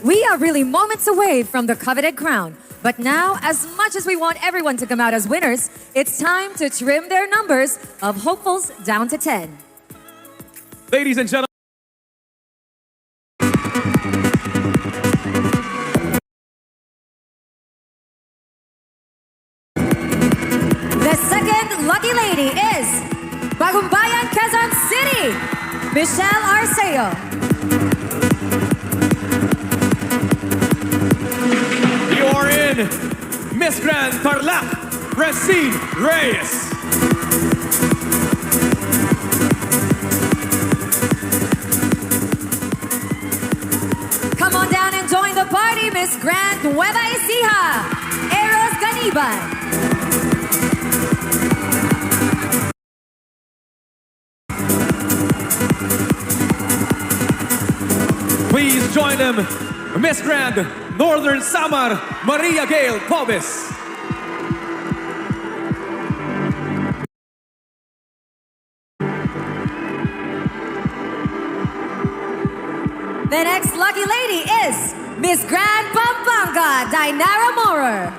We are really moments away from the coveted crown. But now, as much as we want everyone to come out as winners, it's time to trim their numbers of hopefuls down to 10. Ladies and gentlemen, the second lucky lady is Bagumbayan, Quezon City, Michelle Arceo. you are in Miss Grand Tarlac, Racine Reyes. Come on down and join the party, Miss Grand Nueva Ecija, Eros Ganiban. Please join them, Miss Grand Northern Samar, Maria Gail Pobis. The next lucky lady is Miss Grand Pampanga, Dainara Morer.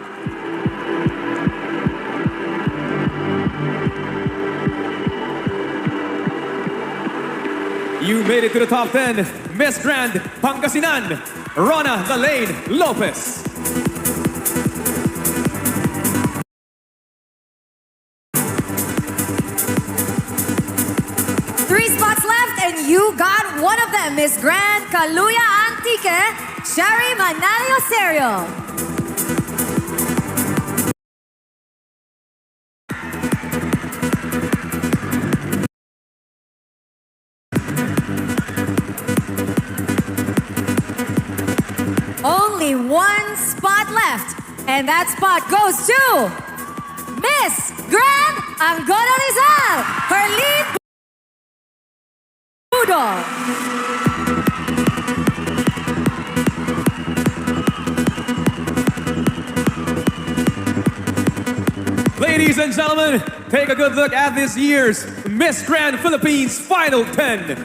You made it to the top 10, Miss Grand Pangasinan, Rona Lalaine Lopez. Three spots left and you got one of them, Miss Grand Kaluya Antique, Sherry Manalio Serio. Only one spot left, and that spot goes to Miss Grand Angola Rizal, her lead Budol. Ladies and gentlemen, take a good look at this year's Miss Grand Philippines Final 10.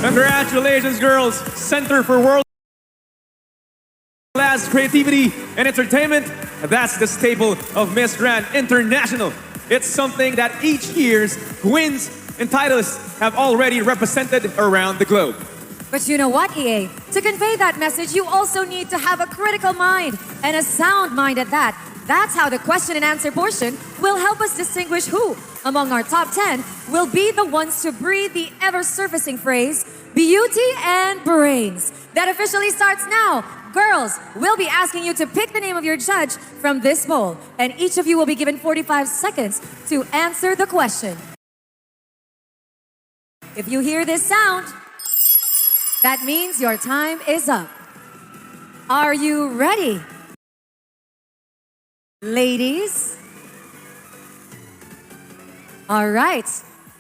Congratulations, girls. Center for World Class Creativity and Entertainment. That's the staple of Miss Grand International. It's something that each year's queens and titleists have already represented around the globe. But you know what, EA? To convey that message, you also need to have a critical mind and a sound mind at that. That's how the question and answer portion will help us distinguish who, among our top 10, will be the ones to breathe the ever-surfacing phrase, beauty and brains. That officially starts now. Girls, we'll be asking you to pick the name of your judge from this poll, and each of you will be given 45 seconds to answer the question. If you hear this sound, that means your time is up. Are you ready? Ladies? All right,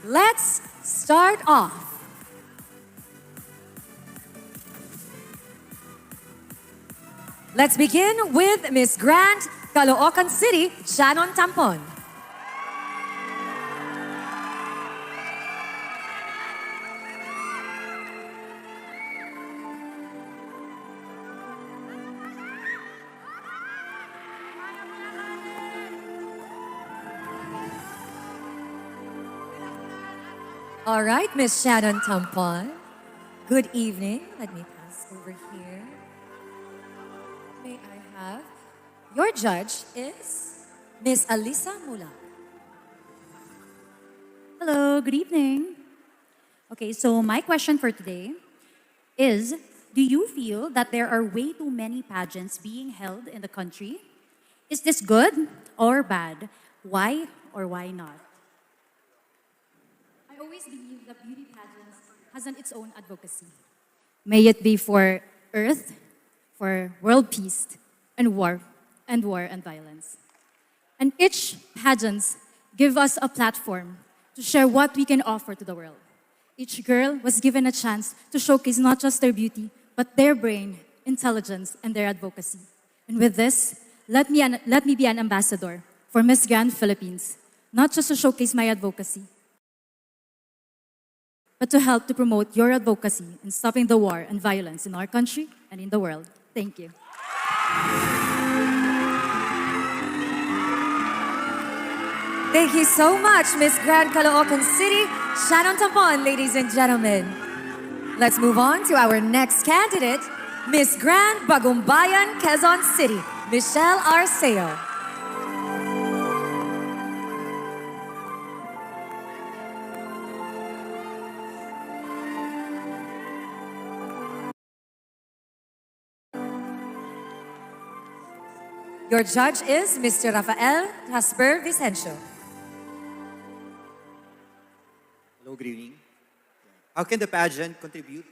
let's start off. Let's begin with Miss Grand Caloocan City, Shannon Tampon. All right, Miss Shannon Tampon. Good evening. Let me pass over here. May I have your judge is Miss Alisa Mula. Hello, good evening. Okay, so my question for today is, do you feel that there are way too many pageants being held in the country? Is this good or bad? Why or why not? I always believe that beauty pageants has its own advocacy. May it be for Earth, for world peace, and war and violence. And each pageants give us a platform to share what we can offer to the world. Each girl was given a chance to showcase not just their beauty, but their brain, intelligence, and their advocacy. And with this, let me be an ambassador for Miss Grand Philippines, not just to showcase my advocacy, but to help to promote your advocacy in stopping the war and violence in our country and in the world. Thank you. Thank you so much, Miss Grand Caloocan City, Shannon Tampon, ladies and gentlemen. Let's move on to our next candidate, Miss Grand Bagumbayan, Quezon City, Michelle Arceo. Your judge is Mr. Rafael Jasper Vicencio. Hello, good evening. How can the pageant contribute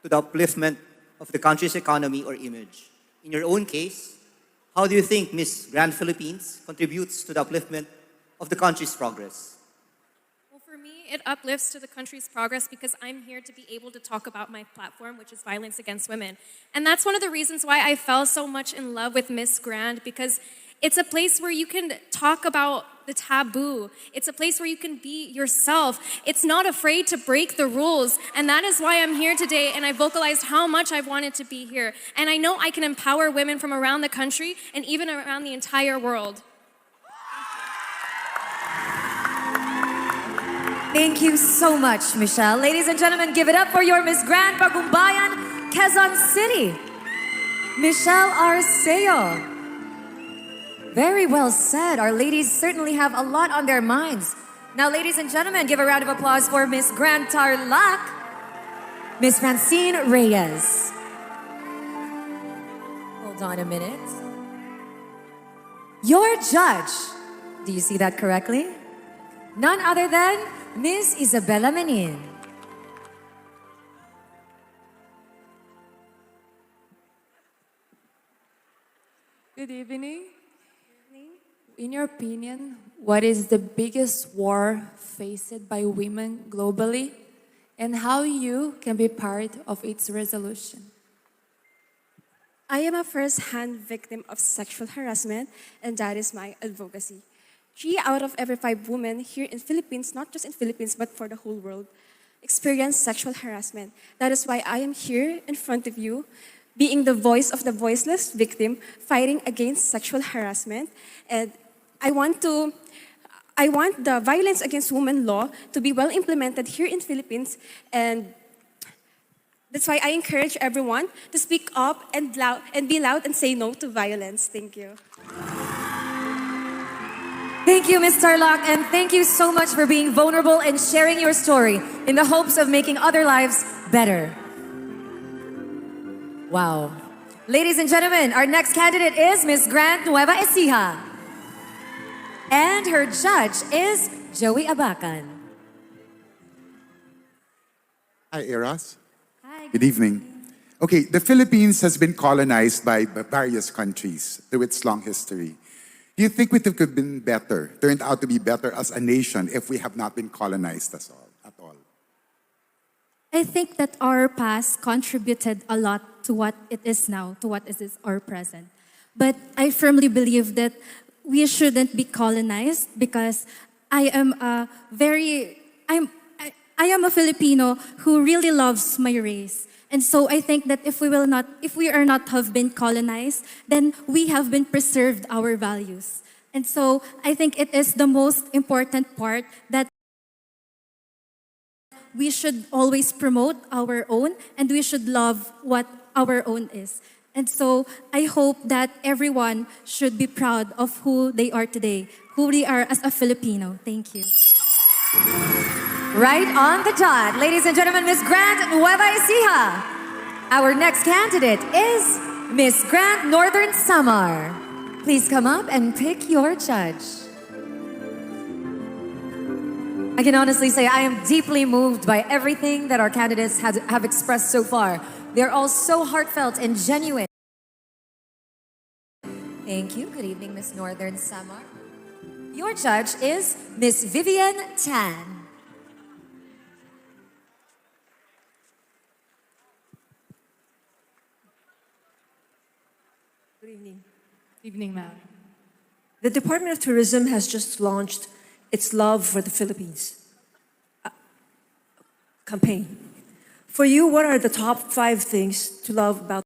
to the upliftment of the country's economy or image? In your own case, how do you think Miss Grand Philippines contributes to the upliftment of the country's progress? Well, for me, it uplifts to the country's progress because I'm here to be able to talk about my platform, which is violence against women. And that's one of the reasons why I fell so much in love with Miss Grand, because it's a place where you can talk about the taboo. It's a place where you can be yourself. It's not afraid to break the rules. And that is why I'm here today, and I vocalized how much I've wanted to be here. And I know I can empower women from around the country and even around the entire world. Thank you so much, Michelle. Ladies and gentlemen, give it up for your Miss Grand Bagumbayan, Quezon City, Michelle Arceo. Very well said. Our ladies certainly have a lot on their minds. Now, ladies and gentlemen, give a round of applause for Miss Grand Tarlac, Miss Francine Reyes. Hold on a minute. Your judge, do you see that correctly? None other than Miss Isabella Menin. Good evening. In your opinion, what is the biggest war faced by women globally, and how you can be part of its resolution? I am a first-hand victim of sexual harassment, and that is my advocacy. 3 out of every 5 women here in Philippines, not just in Philippines, but for the whole world, experience sexual harassment. That is why I am here in front of you, being the voice of the voiceless victim, fighting against sexual harassment. And I want the violence against women law to be well implemented here in Philippines, and that's why I encourage everyone to speak up and be loud and say no to violence. Thank you. Thank you, Ms. Tarlac, and thank you so much for being vulnerable and sharing your story in the hopes of making other lives better. Wow. Ladies and gentlemen, our next candidate is Ms. Grand Nueva Ecija. And her judge is Joey Abacan. Hi, Eros. Hi. Good evening. Okay, the Philippines has been colonized by various countries through its long history. Do you think we could have been better, turned out to be better as a nation if we have not been colonized at all? I think that our past contributed a lot to what it is now, to what is our present. But I firmly believe that we shouldn't be colonized, because I am a Filipino who really loves my race. And so I think that if we are not have been colonized, then we have been preserved our values. And so I think it is the most important part that we should always promote our own, and we should love what our own is. And so I hope that everyone should be proud of who they are today, who they are as a Filipino. Thank you. Right on the dot. Ladies and gentlemen, Miss Grand Nueva Ecija. Our next candidate is Miss Grand Northern Samar. Please come up and pick your judge. I can honestly say I am deeply moved by everything that our candidates have expressed so far. They're all so heartfelt and genuine. Thank you. Good evening, Miss Northern Samar. Your judge is Miss Vivian Tan. Good evening. Evening, ma'am. The Department of Tourism has just launched its love for the Philippines. campaign. For you, what are the top 5 things to love about